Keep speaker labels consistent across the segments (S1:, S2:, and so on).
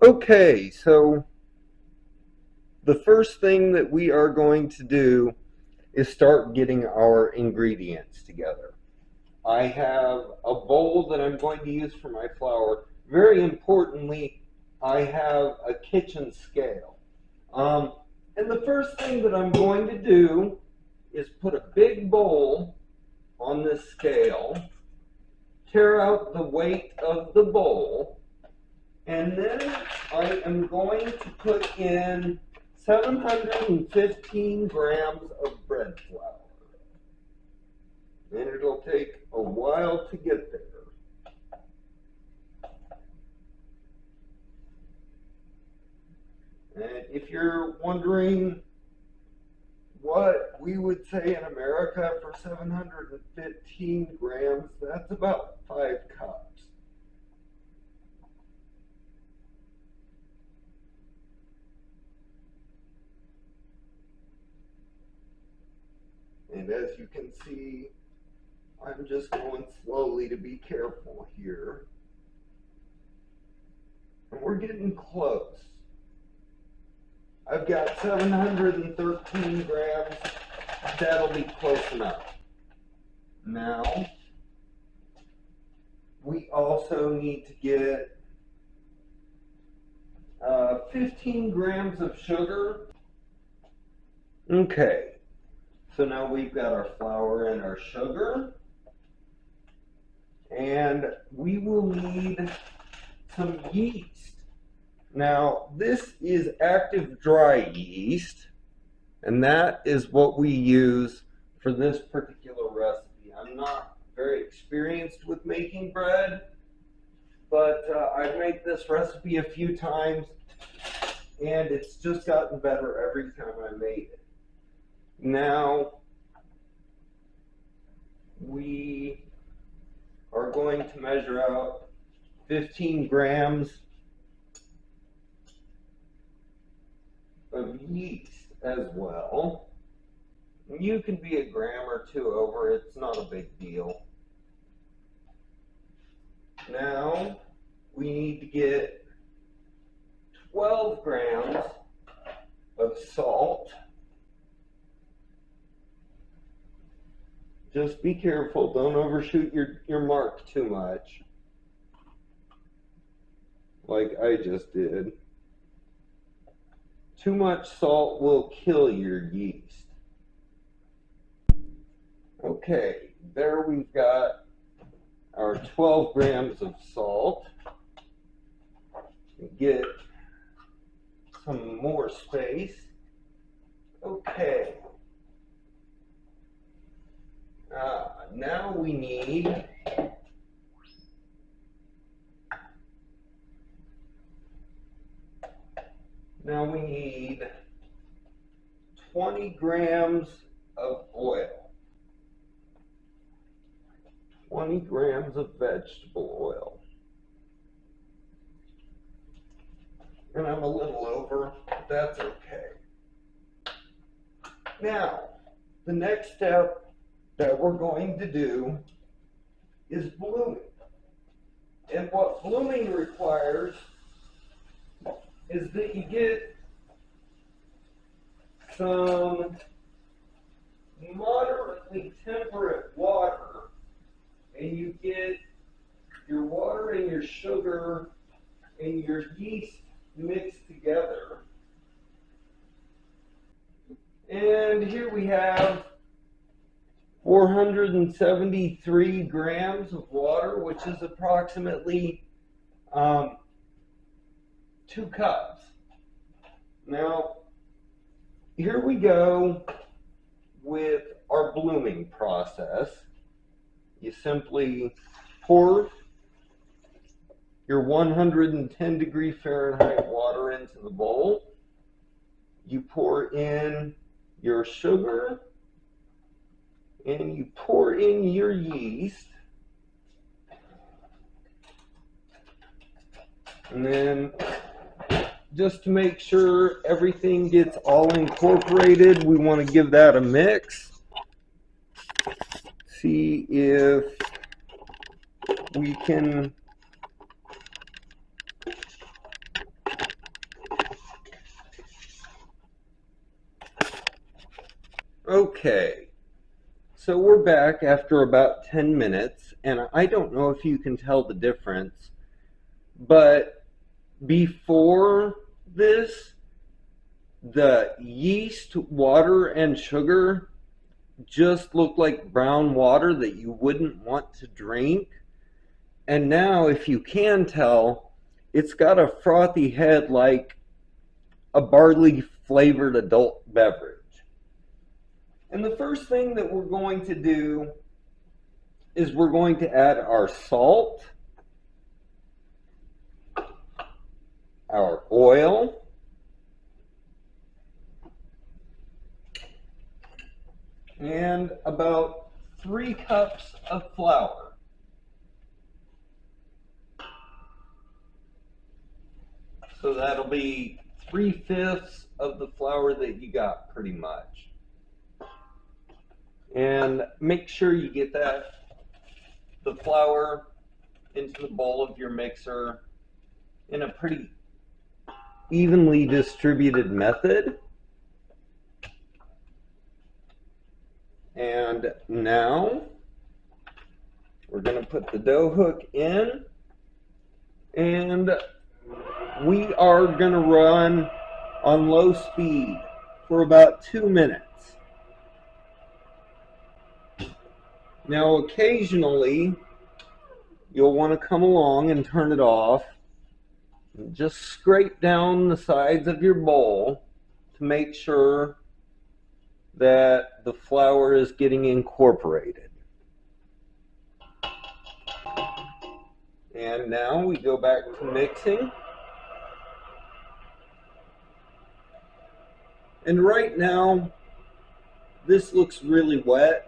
S1: Okay, so the first thing that we are going to do is start getting our ingredients together. I have a bowl that I'm going to use for my flour. Very importantly, I have a kitchen scale. Um, and the first thing that I'm going to do is put a big bowl on this scale, tear out the weight of the bowl, and then I am going to put in 715 grams of bread flour. And it'll take a while to get there. And if you're wondering what we would say in America for 715 grams, that's about 5 cups. And as you can see, I'm just going slowly to be careful here. And we're getting close. I've got 713 grams. That'll be close enough. Now, we also need to get 15 grams of sugar. Okay, so now we've got our flour and our sugar. And we will need some yeast. Now, this is active dry yeast, and that is what we use for this particular recipe. I'm not very experienced with making bread, but I've made this recipe a few times, and it's just gotten better every time I made it. Now, we are going to measure out 15 grams of yeast as well. You can be a gram or two over, it's not a big deal. Now we need to get 12 grams of salt. Just be careful, don't overshoot your mark too much, like I just did. Too much salt will kill your yeast. Okay, there we've got our 12 grams of salt. Get some more space. Okay. Now we need Now we need 20 grams of oil, 20 grams of vegetable oil. And I'm a little over, but that's okay. Now, the next step that we're going to do is blooming. And what blooming requires is that you get some moderately temperate water, and you get your water and your sugar and your yeast mixed together. And here we have 473 grams of water, which is approximately 2 cups. Now, here we go with our blooming process. You simply pour your 110 degree Fahrenheit water into the bowl. You pour in your sugar, and you pour in your yeast. And then, just to make sure everything gets all incorporated, we want to give that a mix. See if we can Okay, so we're back after about 10 minutes, and I don't know if you can tell the difference, but before this, the yeast, water, and sugar just looked like brown water that you wouldn't want to drink. And now, if you can tell, it's got a frothy head like a barley flavored adult beverage. And the first thing that we're going to do is we're going to add our salt, our oil, and about 3 cups of flour. So that'll be 3/5 of the flour that you got pretty much. And make sure you get the flour into the bowl of your mixer in a pretty evenly distributed method. And now we're going to put the dough hook in, and we are going to run on low speed for about 2 minutes. Now, occasionally, you'll want to come along and turn it off. Just scrape down the sides of your bowl to make sure that the flour is getting incorporated. And now we go back to mixing. And right now, this looks really wet,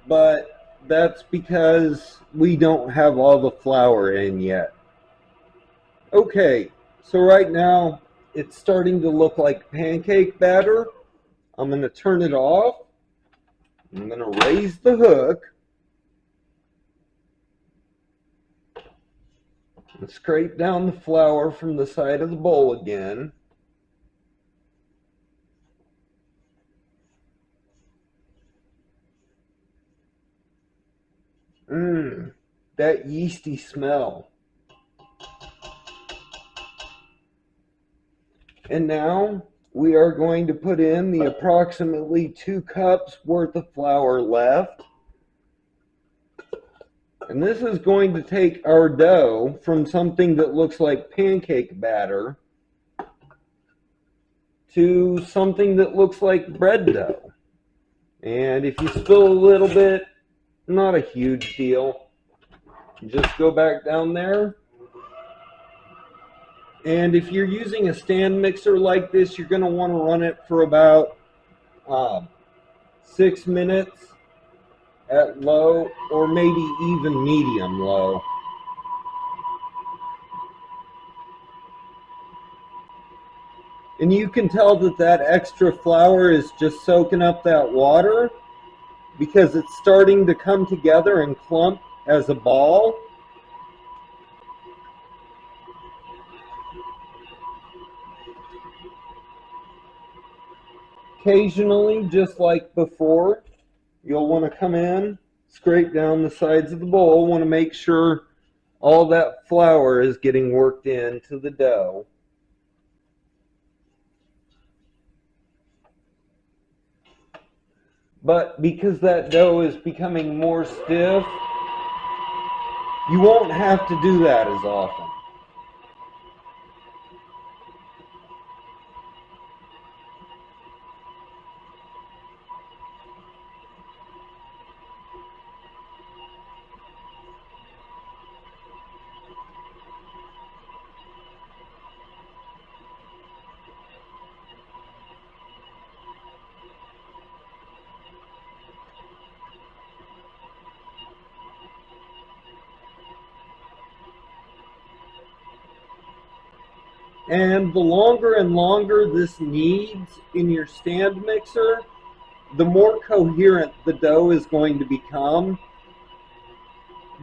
S1: but that's because we don't have all the flour in yet. Okay, so right now it's starting to look like pancake batter. I'm going to turn it off. I'm going to raise the hook and scrape down the flour from the side of the bowl again. That yeasty smell. And now we are going to put in the approximately 2 cups worth of flour left. And this is going to take our dough from something that looks like pancake batter to something that looks like bread dough. And if you spill a little bit, not a huge deal. Just go back down there. And if you're using a stand mixer like this, you're going to want to run it for about 6 minutes at low, or maybe even medium low. And you can tell that that extra flour is just soaking up that water because it's starting to come together and clump as a ball. Occasionally, just like before, you'll want to come in, scrape down the sides of the bowl, want to make sure all that flour is getting worked into the dough. But because that dough is becoming more stiff, you won't have to do that as often. And the longer and longer this kneads in your stand mixer, the more coherent the dough is going to become,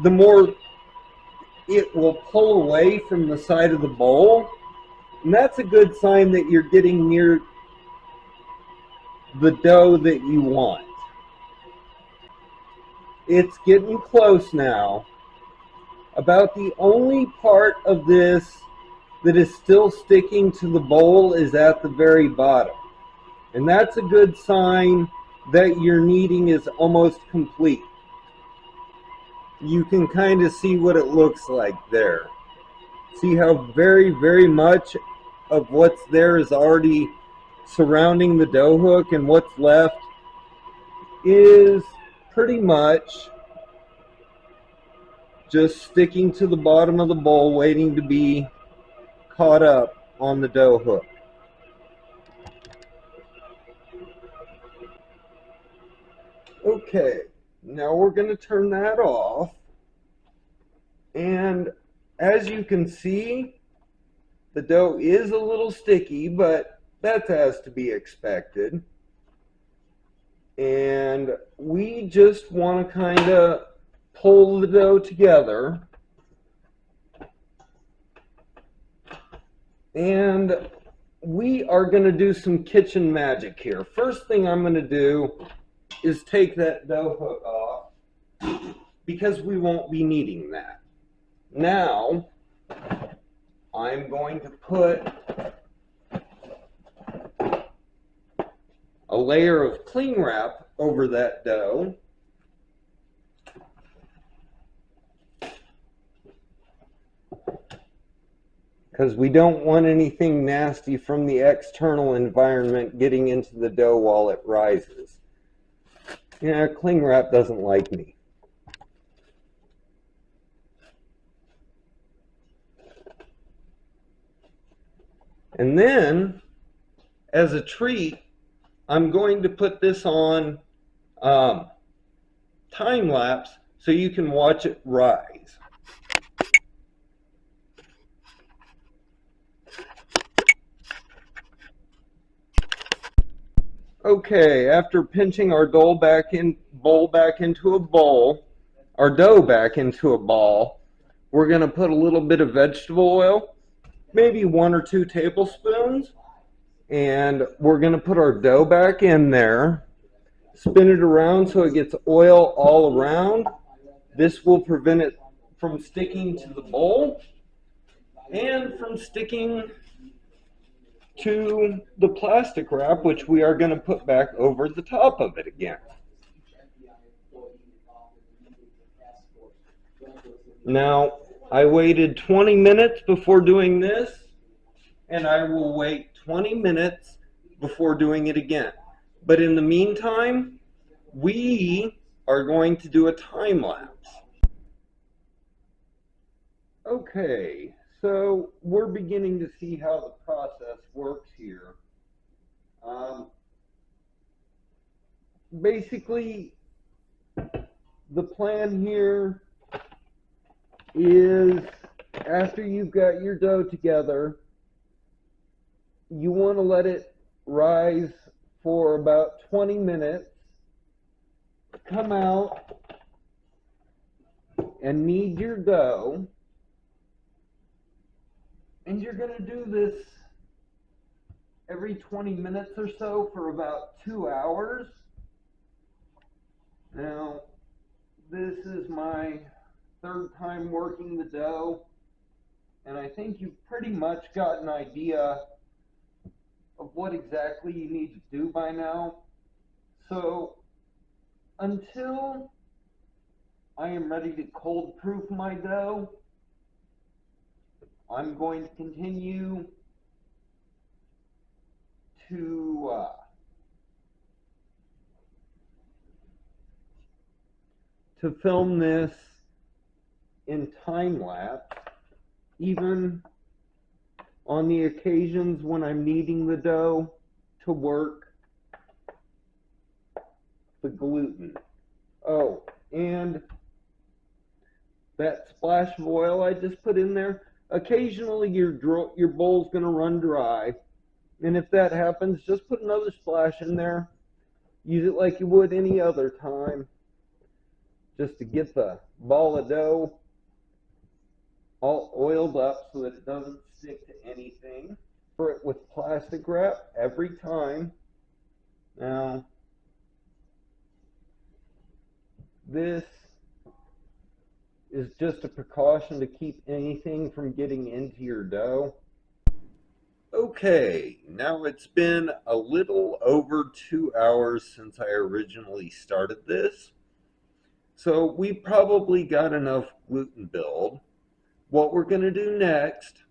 S1: the more it will pull away from the side of the bowl. And that's a good sign that you're getting near the dough that you want. It's getting close now. About the only part of this that is still sticking to the bowl is at the very bottom. And that's a good sign that your kneading is almost complete. You can kind of see what it looks like there. See how very, very much of what's there is already surrounding the dough hook, and what's left is pretty much just sticking to the bottom of the bowl, waiting to be caught up on the dough hook. Okay, now we're going to turn that off. And as you can see, the dough is a little sticky, but that's as to be expected. And we just want to kind of pull the dough together. And we are going to do some kitchen magic here. First thing I'm going to do is take that dough hook off, because we won't be needing that. Now, I'm going to put a layer of cling wrap over that dough. Because we don't want anything nasty from the external environment getting into the dough while it rises. Yeah, cling wrap doesn't like me. And then, as a treat, I'm going to put this on time lapse so you can watch it rise. Okay, after pinching our bowl back into a bowl, our dough back into a ball, we're going to put a little bit of vegetable oil, maybe 1 or 2 tablespoons, and we're going to put our dough back in there, spin it around so it gets oil all around. This will prevent it from sticking to the bowl and from sticking to the plastic wrap, which we are going to put back over the top of it again. Now, I waited 20 minutes before doing this, and I will wait 20 minutes before doing it again. But in the meantime, we are going to do a time lapse. Okay, so we're beginning to see how the process works here. Basically, the plan here is, after you've got your dough together, you want to let it rise for about 20 minutes, come out and knead your dough, and you're going to do this every 20 minutes or so for about 2 hours. Now, this is my 3rd time working the dough, and I think you've pretty much got an idea of what exactly you need to do by now. So, until I am ready to cold proof my dough, I'm going to continue to film this in time lapse, even on the occasions when I'm kneading the dough to work the gluten. Oh, and that splash of oil I just put in there, occasionally your bowl's going to run dry, and if that happens, just put another splash in there. Use it like you would any other time, just to get the ball of dough all oiled up so that it doesn't stick to anything. For it with plastic wrap, every time Now, this is just a precaution to keep anything from getting into your dough. Okay, now it's been a little over 2 hours since I originally started this. So we probably got enough gluten build. What we're going to do next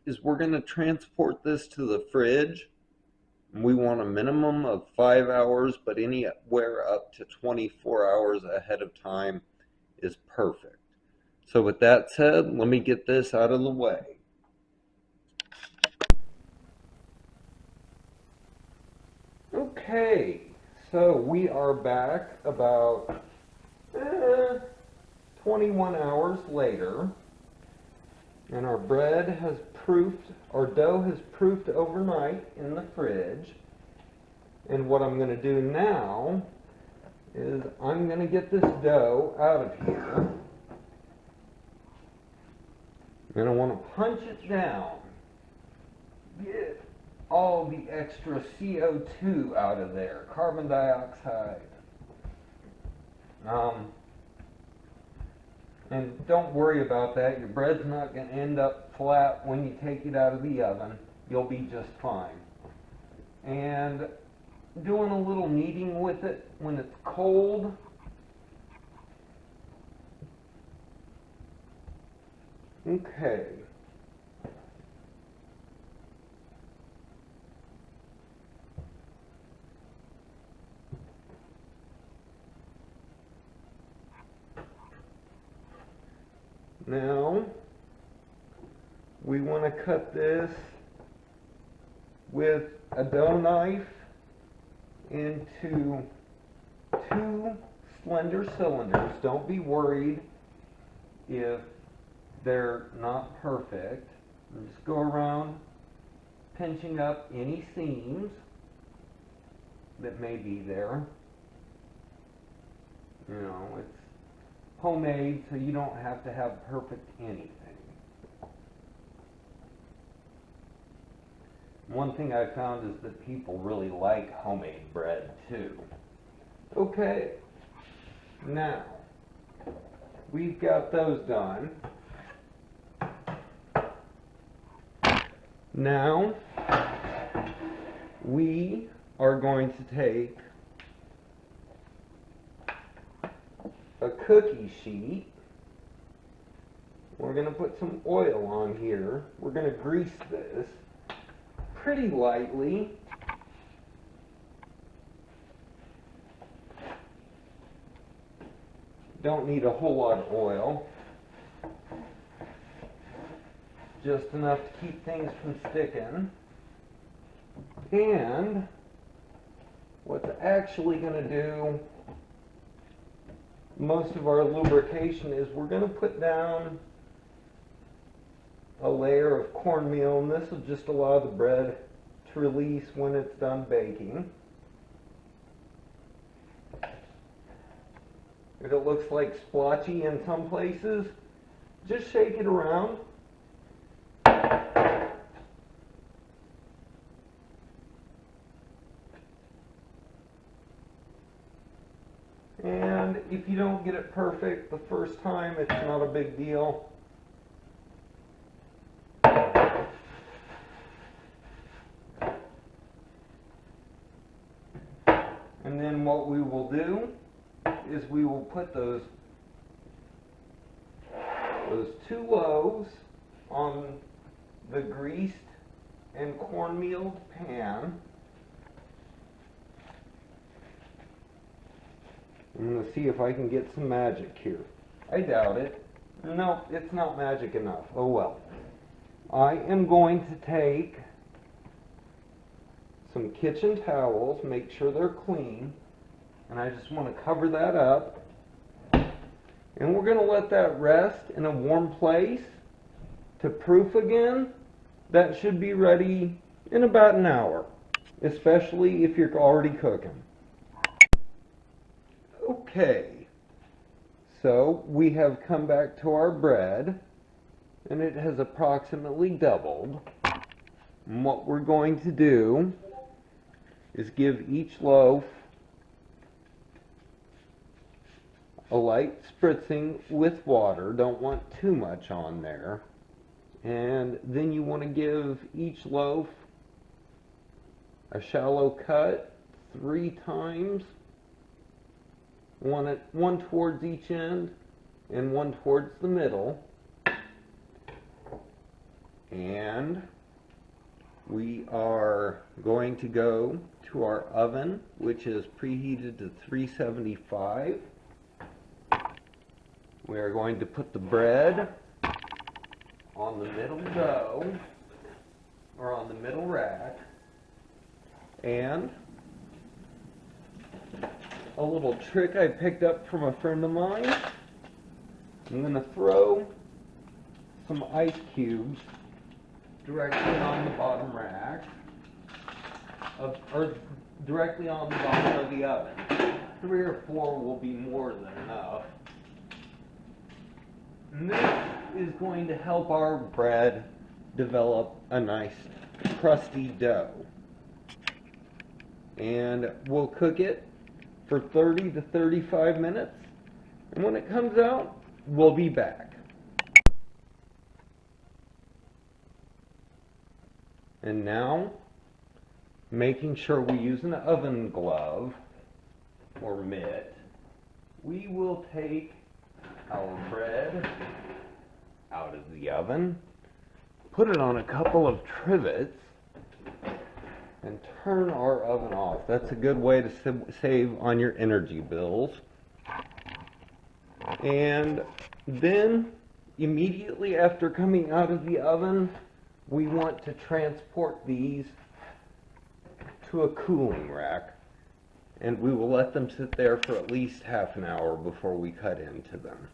S1: is we're going to transport this to the fridge. We want a minimum of 5 hours, but anywhere up to 24 hours ahead of time is perfect. So with that said, let me get this out of the way. Okay, so we are back about 21 hours later, and our dough has proofed overnight in the fridge. And what I'm going to do now is I'm going to get this dough out of here. And I want to punch it down. Get all the extra CO2 out of there, carbon dioxide. And don't worry about that. Your bread's not going to end up flat when you take it out of the oven. You'll be just fine. And doing a little kneading with it when it's cold. Okay. Now, we want to cut this with a dough knife into 2 slender cylinders. Don't be worried if they're not perfect. And just go around pinching up any seams that may be there. You know, it's homemade, so you don't have to have perfect anything. One thing I found is that people really like homemade bread too. Okay, now we've got those done. Now we are going to take a cookie sheet. We're going to put some oil on here. We're going to grease this pretty lightly. Don't need a whole lot of oil. Just enough to keep things from sticking. And what's actually going to do most of our lubrication is we're going to put down a layer of cornmeal, and this will just allow the bread to release when it's done baking. If it looks like splotchy in some places, just shake it around. And if you don't get it perfect the first time, it's not a big deal. And then what we will do is we will put those 2 loaves on the greased and cornmealed pan. I'm going to see if I can get some magic here. I doubt it. No, it's not magic enough. Oh well. I am going to take some kitchen towels, make sure they're clean, and I just want to cover that up. And we're going to let that rest in a warm place to proof again. That should be ready in about an hour, especially if you're already cooking. Okay, so we have come back to our bread, and it has approximately doubled. And what we're going to do is give each loaf a light spritzing with water. Don't want too much on there. And then you want to give each loaf a shallow cut 3 times, one towards each end and one towards the middle. And we are going to go to our oven, which is preheated to 375. We are going to put the bread on the middle dough, or on the middle rack, and a little trick I picked up from a friend of mine, I'm going to throw some ice cubes directly on the bottom rack, or directly on the bottom of the oven. 3 or 4 will be more than enough. And this is going to help our bread develop a nice crusty dough. And we'll cook it for 30 to 35 minutes. And when it comes out, we'll be back. And now, making sure we use an oven glove or mitt, we will take our bread out of the oven, put it on a couple of trivets, and turn our oven off. That's a good way to save on your energy bills. And then, immediately after coming out of the oven, we want to transport these to a cooling rack, and we will let them sit there for at least half an hour before we cut into them.